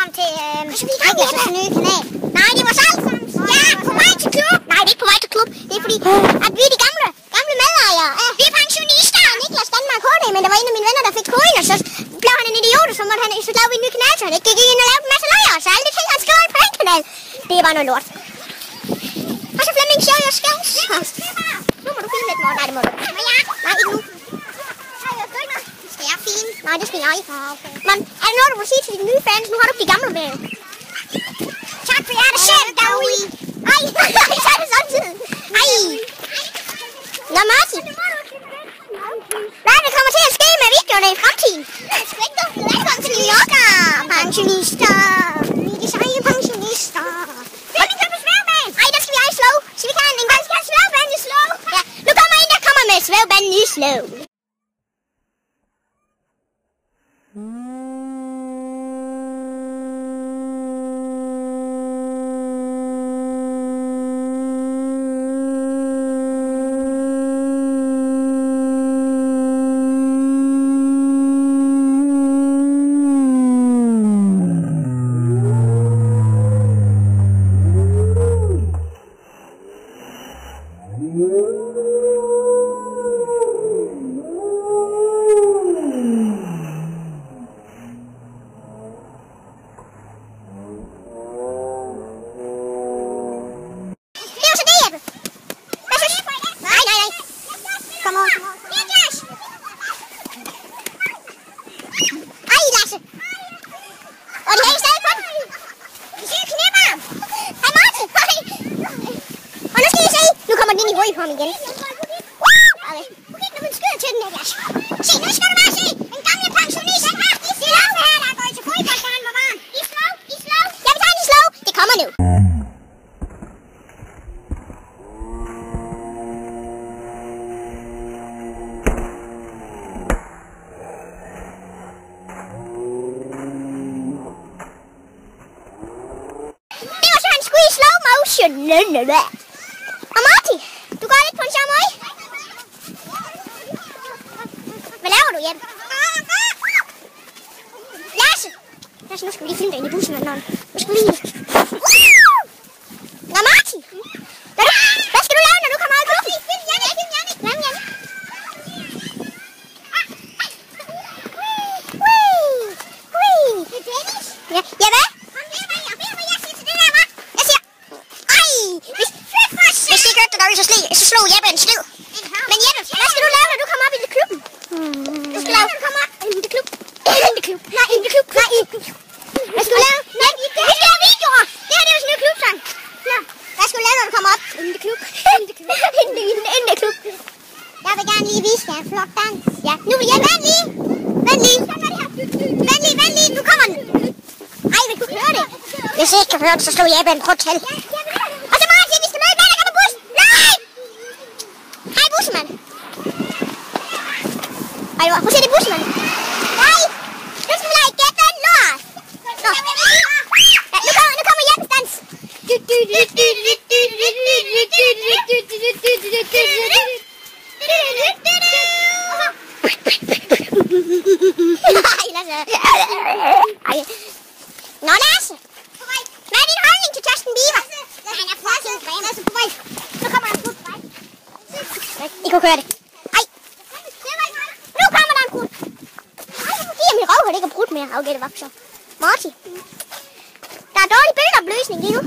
velkommen til Niklas' nye kanal. Nej, det var så alt sammen. Ja, på vej til klub. Nej, det er ikke på vej til klub. Det er fordi, at vi er de gamle medejere. Vi er pensionister. Niklas Danmark HD, men der var en af mine venner, der fik koin, og så blev han en idiot, så måtte han så lavede vi en ny kanal, så han ikke gik ind og lavede en masse løjer, så alle de ting, han skrev på en kanal. Det er bare noget lort. Og så Flemming siger jeg skævs. Nu må du filme lidt, Morten. Nej, det må du. Nej, ikke nu. Skal jeg filme? Nej, det skal jeg. Men er det noget, du vil sige til dine nye fans? Nu har du de gamle med. Tak for jer, det selv derude. Ej, så er det samtidig. Ej. Nå, Martin. Hvad det kommer til at ske med videoerne i fremtiden? Velkommen til New Yorker. Pensionister. Vi er de seje pensionister. Flemming, kan du svævebane? Ej, der skal vi have slow. Så vi kan en gang. Vi skal have svævebane i slow. Ja, nu kommer en, der kommer med svævebanen i slow. Igen. Okay, nu vil skyde til den, Niklas. Se, nu skal du bare se. En gamle pensionist. Han har de slow her, der går til fodbold, da han var barn. I slow. Jeg vil tage den i slow. Det kommer nu. Det var så, han skulle i slow motion. Og Martin, du går lidt på en sjov måde. Hvad laver du, Jeppe? Lasse, nu skal vi lige filme dig inde i bussen. Nu skal vi lige... Nå, Martin. Hvad skal du lave, når du kommer ud i bussen? Film Jannik. Det er Dennis. Ja, hvad? Hvis det ikke hørte dig derude, så slog Jeppe en sliv. Men Jeppe, hvad skal du lave, når du kommer op i klubben? Du skal lave, når du kommer op i klub. Nej, i klub. Hvad skal du lave? Nej, vi skal have videoer. Det her, det er jo sådan en klubsang. Hvad skal du lave, når du kommer op? Inden i klub. Jeg vil gerne lige vise jer en flot dans. Ja, nu vil jeg vent lige. Nu kommer den. Ej, vil du høre det? Hvis jeg ikke kan høre det, så slår Jeppe en prøv til. Og så Martin, vi skal med. Der kommer bussen. Nej! Hej, bussemand. Ej, hvor ser det bussemand? Nej! Nu skal vi lade gætte en lort. Nå. Ja, nu kommer Jeppes dans. Ej, nå, Lasse. Hvad er din holdning til Justin Bieber? Han er fucking grim. Lasse, på vej. Så kommer der en gut. I kunne køre det. Ej. Nu kommer der en gut. Ej, min røv har det ikke brudt mere. Okay, det var så. Martin. Der er dårlig bildeopløsning lige nu.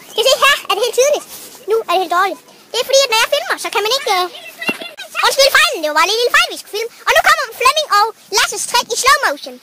Skal I se, her er det helt tydeligt. Nu er det helt dårligt. Det er fordi, at når jeg filmer, så kan man ikke... Undskyld fejlen, det var bare en lille fejl, vi skulle filme. Og nu kommer Flemming og Lasses trick i slow motion.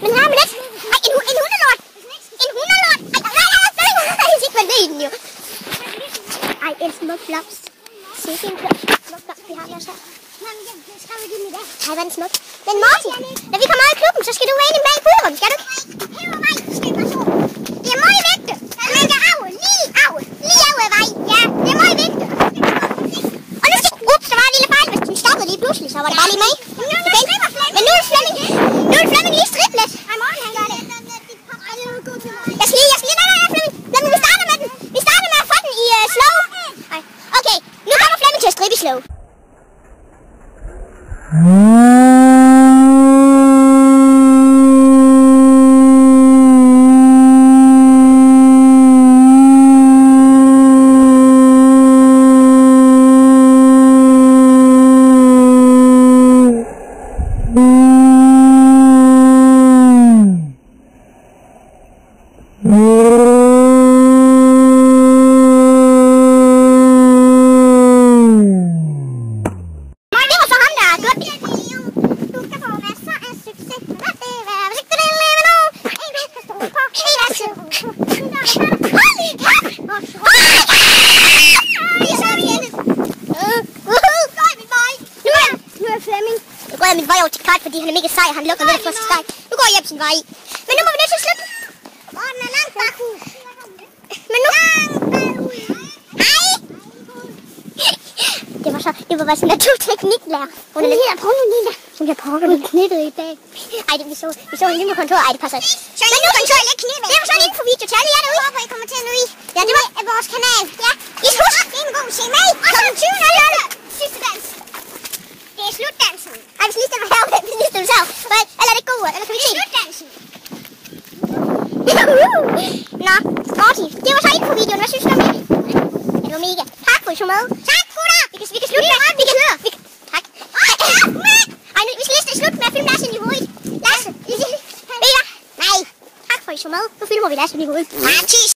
Men her med det. Ej, en hundelort. smuk blomst. Sikke en smuk blomst, vi har også her. Ej, hvor er den smuk. Men Morten, når vi kommer ud i klubben, så skal du være inde bag puderum, skal du ikke? Det er meget vigtigt. Man kan lige af vej. Ja, det er meget vigtigt. Og nu skal ups, der var en lille fejl, hvis den stoppede lige pludselig, så var det bare lige med. Men nu er Flemming lige striplet. Jeg skal lige, Flemming. Flemming, vi starter med den. Vi starter med at få den i slow. Okay, nu kommer Flemming til at strippe i slow. Min vej over til Karl, fordi han er mega sej, han lukker med det første steg. Nu går jeg hjem sin vej i. Men nu må vi nødt til at slutte. Men nu... Det var bare sådan en naturtekniklærer. Hun er lidt af Nina. Hun bliver prøvet knittet i dag. Ej, vi så hende lige på kontoret. Ej, det passer ikke. Men nu kontoret lidt knittet. Det var sådan en infovideo til alle jer derude. Jeg håber, I kommer til at nå i. Ja, det var vores kanal. Ja. I husk, det er en god se med. Klokken 20.00. Sidste dans. Det er slutdansen. Ej, vi skal lige stemme herovre. Vi skal lige stemme selv. Eller er det god? Eller kan vi se det? Slutdansen. Nå, Morty. Det var så infovideoen. Hvad synes du om det? Det var mega. Tak for I så med. Tak, gutter. Vi kan slutte med. Tak. Ej, vi skal lige slutte med at filme Lasse i hovedet. Lasse. Ved I hvad? Nej. Tak for I så med. Nu filmer vi Lasse i hovedet.